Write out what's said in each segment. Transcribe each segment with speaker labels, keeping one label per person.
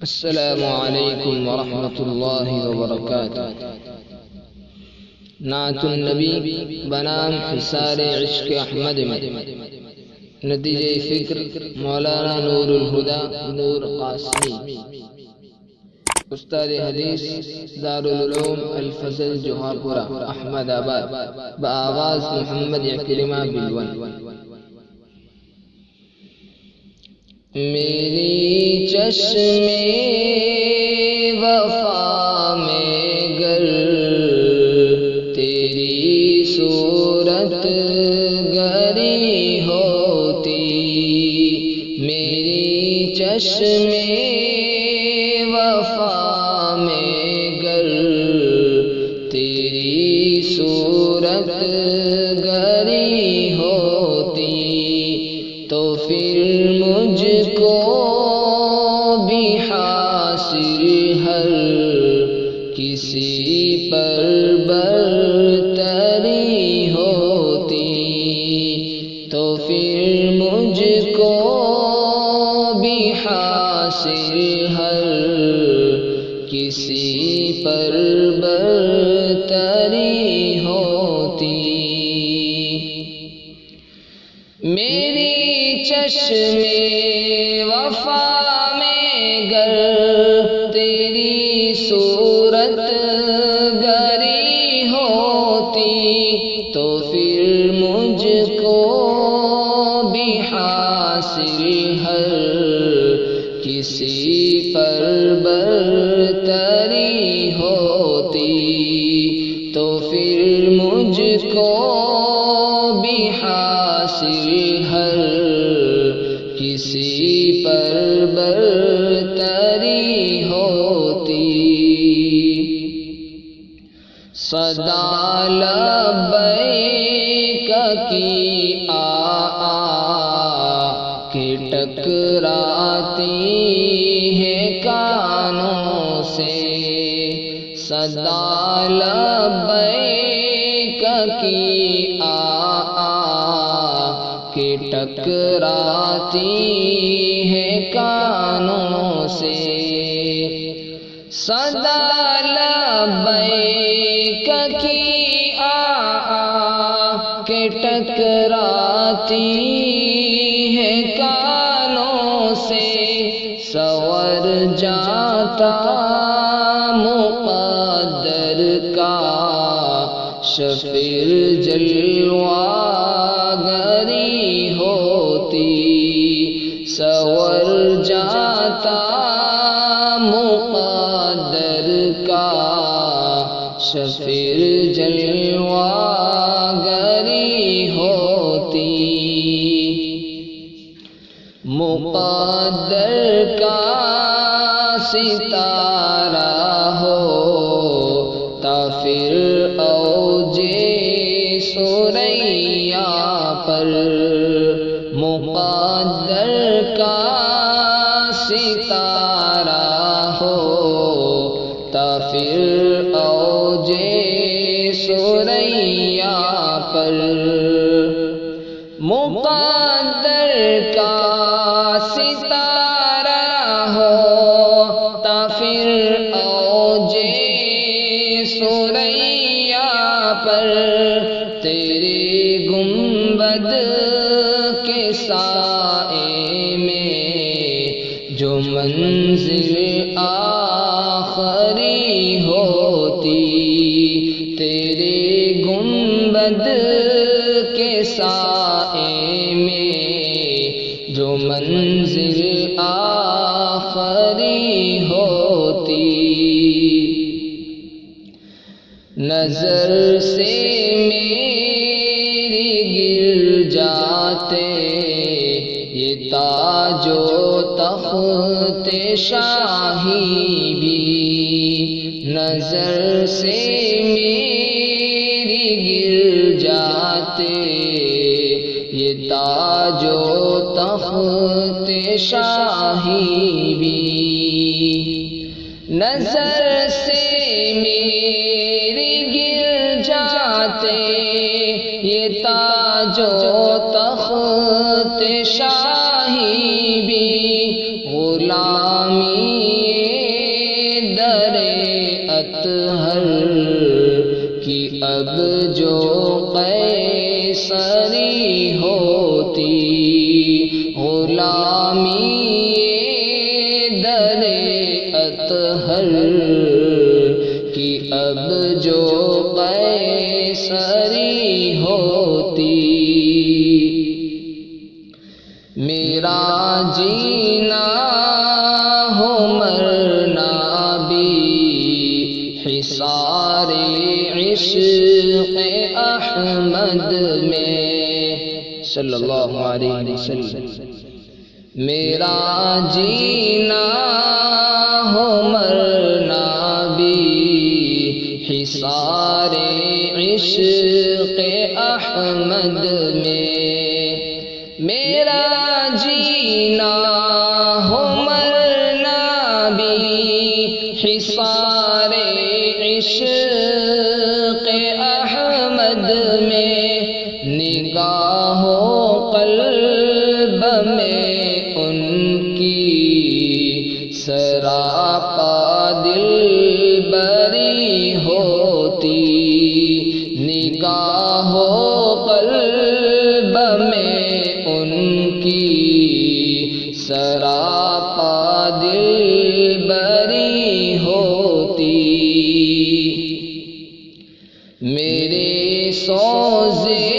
Speaker 1: السلام علیکم ورحمۃ اللہ وبرکاتہ۔ نعت النبی بنام حصار عشق احمد میں نتیجہ فکر مولانا نور الہدی نور قاسمی، استاد حدیث دارالعلوم الفضل جوہرپورہ احمد آباد، بآواز محمد اکرمہ بلون۔ میری چشم وفا میں گر تیری صورت گری ہوتی، میری چشم وفا میں گر تیری صورت گری ہوتی، تو پھر مجھ کو بھی حاصل ہر کسی پر برتری ہوتی، تو پھر مجھ کو بھی حاصل ہر کسی پر برتری ہوتی۔ میری چشم وفا میں گر تیری صورت گری ہوتی، تو پھر مجھ کو بھی حاصل ہر کسی پر برتری ہوتی، تو پھر مجھ کو بھی حاصل ہر کسی پر برتری ہوتی۔ صدا لبیک کی آ کے ٹکراتی ہے کانوں سے، صدا لبیک کی آ کہ ٹکراتی ہے کانوں سے، صدا لبیک کی آ کہ ٹکراتی ہے کانوں سے، سور جاتا مقدر کا شفیر جلوہ گری ہوتی، سور جاتا مقدر کا شفیر جلوہ گری ہوتی، مقدر کا ستارہ ہوتا پھر اوج ثریا پر، مقدر کا ستارہ ہوتا پھر اوج ثریا پر، مقدر کا ستارہ ہوتا پھر اوج ثریا پر، تیرے گنبد کے سائے میں جو منزل آخری ہوتی، تیرے گنبد کے سائے میں جو منزل آخری ہوتی، نظر سے میری گر جاتے یہ تاج و تخت شاہی بھی، نظر سے میری گر جاتے یہ تاج و تخت شاہی بھی، نظر سے میری گر جاتے یہ تاج و تخت شاہی بھی، غلامی در اطہر کی اب جو قیصری ہوتی، غلامی در اطہر کی اب جو قیصری ہوتی، میرا جینا ہو مرنا بھی حصار عشق احمد میں صلی اللہ علیہ وسلم، میرا جینا ہو مرنا بھی حصار عشق احمد میں، میرا جینا ہو مرنا بھی حصار عشق احمد میں، نگاہ و قلب میں ان کی سراپا دل بری ہوتی، نگاہ و قلب میں ان کی سراپا دل بری ہوتی، میرے سوزے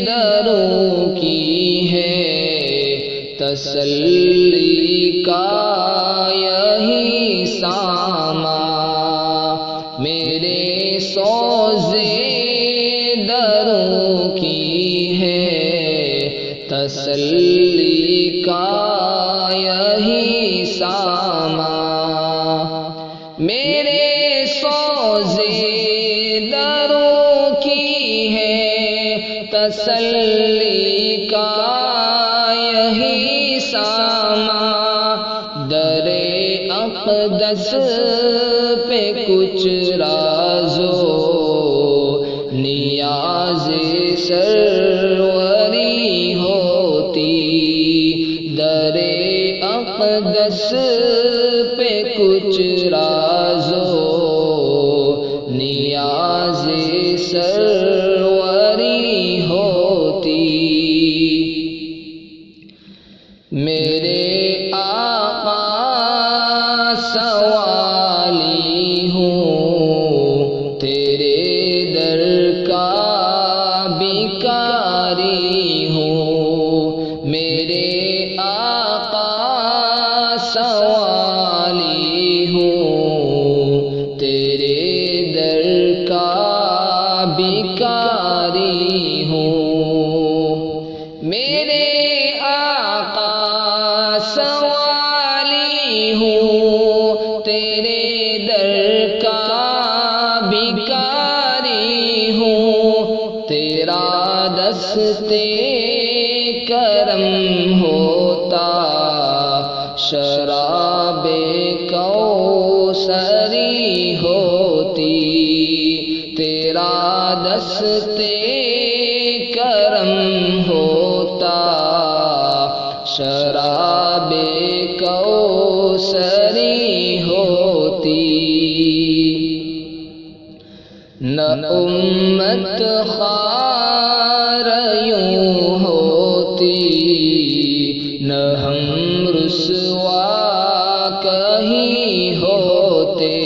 Speaker 1: دروں کی ہے تسلی کا یہی سامان، میرے سوزے دروں کی ہے تسلی کا یہی سامان، میرے سوزے دروں کی ہے تسلی کا یہی سامان، در اقدس پہ کچھ راز و نیاز سروری ہوتی، در اقدس پہ کچھ راز و نیاز سروری ہوتی، میرے آقا سوالی ہوں تیرے در کا بھکاری ہوں، میرے آقا سوالی ہوں تیرے در کا بھکاری ہوں، میرے آقا سوالی ہوں تیرے در کا بھکاری ہوں، تیرا دستے کرم ہوتا شراب کوثری ہوتی، تیرا دستے کرم ہوتا شراب کوثری ہوتی، نہ امت خوار یوں ہوتی، نہ ہم رسوا کہیں ہوتے،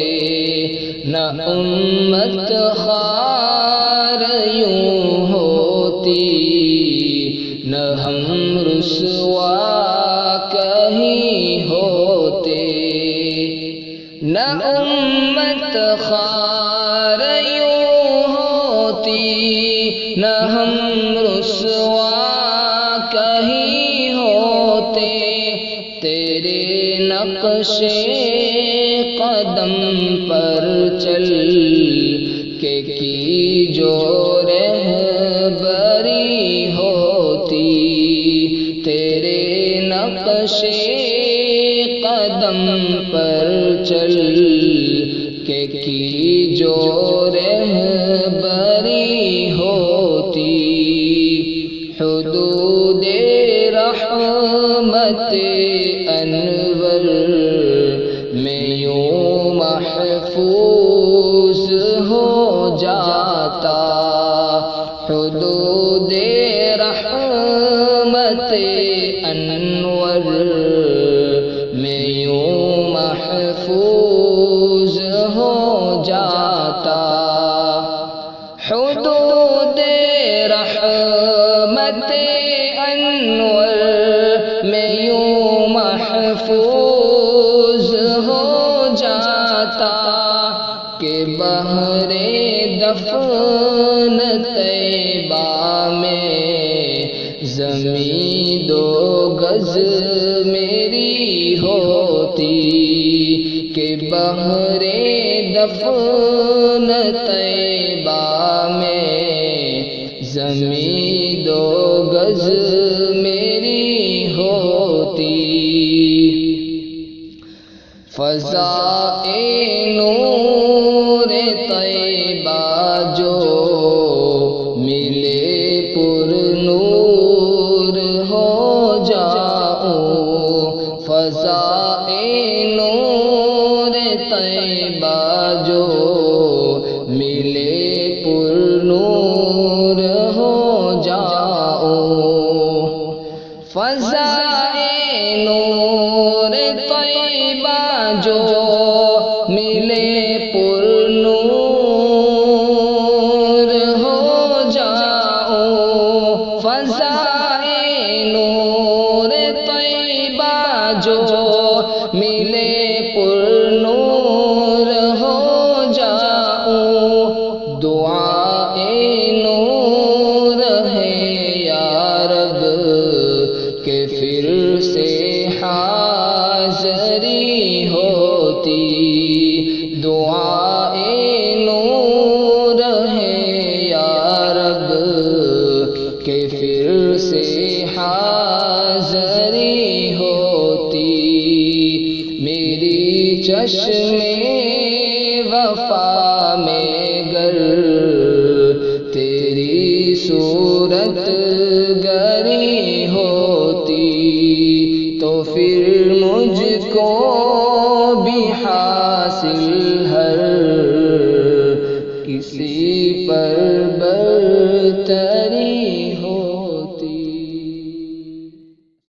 Speaker 1: نہ امت خوار یوں ہوتی، نہ ہم رسوا کہیں ہوتے، نہ امت خوار یوں ہوتی، نہ ہم رسوا کہیں ہوتے، تیرے نقش قدم پر چل کے کی جو رہبری ہوتی، تیرے نقش قدم پر چل کے کی جو رہبری ہوتی، حدود رحمت انور میں یوں محفوظ ہو جاتا، حدود رحمت انور میں یوں محفوظ ہو جاتا، حدود رحمت انور میں یوں محفوظ ہو جاتا کہ بحر دفن طیبہ میں زمین 2 گز میری ہوتی، کہ بحر دفن طیبہ میں زمین 2 گز میری ہوتی، فضائے نور طیبہ جو ملے پر نور ہو جاؤں، فضائے نور طیبہ جو ملے پر نور ہو جاؤں، فضائے نور طیبہ جو ملے پر نور ہو جاؤں، فضائے نور طیبہ جو ملے پر نور ہو جاؤں، دعائے نور ہے یا رب کہ پھر سے حاضری ہوتی، دعائے نور ہے یا رب کہ پھر سے حاضری ہوتی، میری چشم وفا میں گر تیری صورت گری ہوتی، تو پھر مجھ کو بھی حاصل